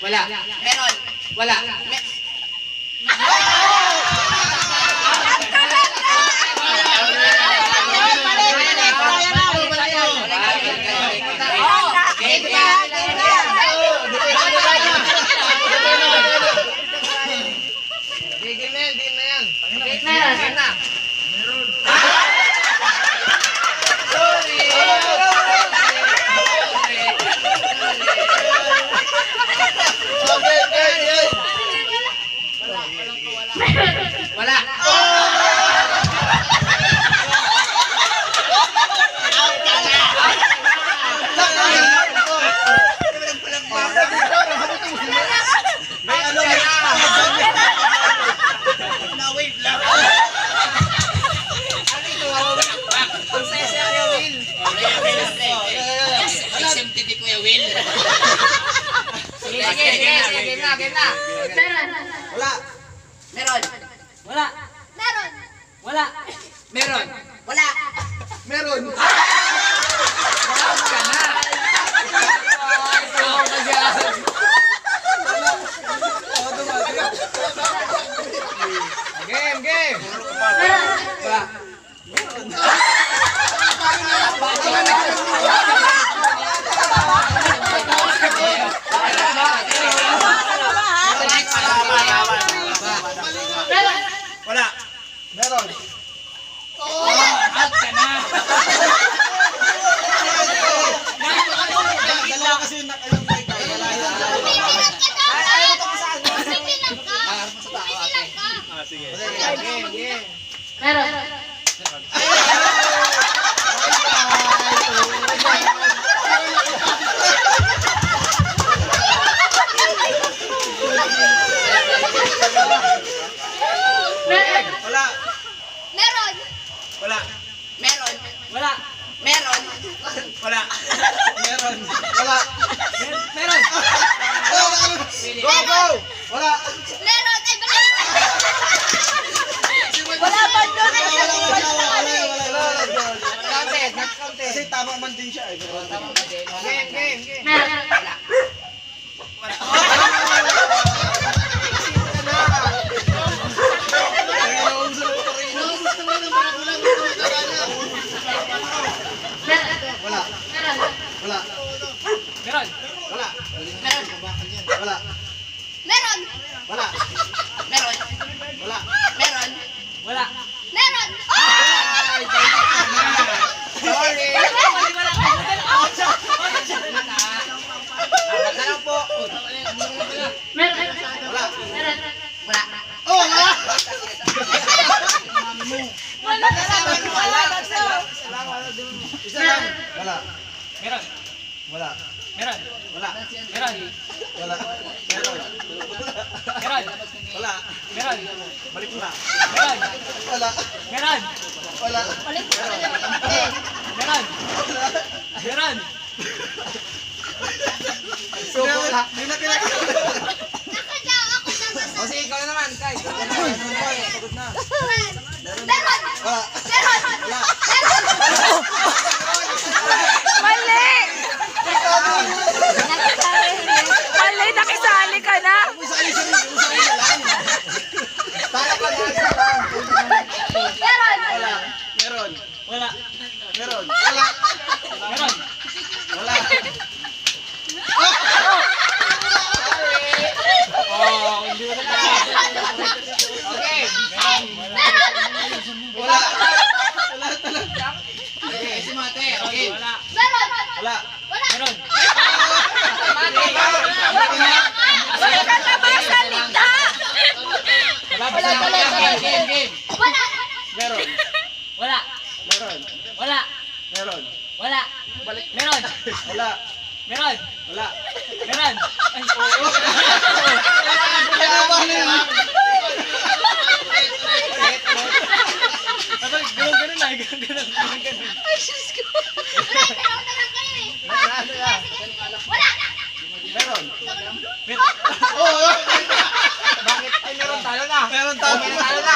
Wala. Meron. Wala. Wala. May ano na. Na-wave lang. Ano ito? Ang saya si Kuya Will. Exempted ni Kuya Will. Sige, game na. Wala. Meron. Wala. Meron. Wala. Meron. Wala. Meron. Out ka na. Ikaw ka dyan. Game. Wala. Wala. Meron. Out ka na. Dalawa kasi yung nakayong mic. Sige. Game. Wala. Meron. Wala. Meron. Wala. Meron. Wala. Meron. Wala. Meron. Go. Wala. Meron. Ay, balik. Wala pa doon. Counted. Kasi tama man din siya. Game. Wala. Wala. Meron. Wala. Meron. Wala. Meron. Wala. Meron. Wala. Meron. Wala. Meron. Sorry. Apat na lang po. Wala. Wala. Oh, wala. Isa lang. Wala. Meron. Wala. Meron. Wala. Meron. Wala. Meron. Meron. Wala. Meron. Balik mo na. Meron. Wala. Meron. Wala. Meron. Meron. Hindi na pinag- Nakadya ako na O sige, ikaw na naman. Kai. Pagod na. Meron. Wala. Meron. Wala. Mali! Mali, nakisali ka na. Isa lang. Para pag isa lang. Meron. Wala. Meron. Wala. Meron. Wala. Meron. Wala. Oh, hindi mo na. Okay. Wala. Wala talaga. Okay, si Mate. Okay. Wala. Meron. Wala. Meron. Wala ka na masalita. Game. Wala. Meron. Wala. Meron. Wala. Meron. Wala. Meron. Wala. Meron. Wala. Meron. Ay, ganun na. Ay, Diyos ko. Wala. Meron kayo eh. Wala. Meron. Meron. Oo. Bakit? Ay, meron talo na. Meron talo. Meron talo na.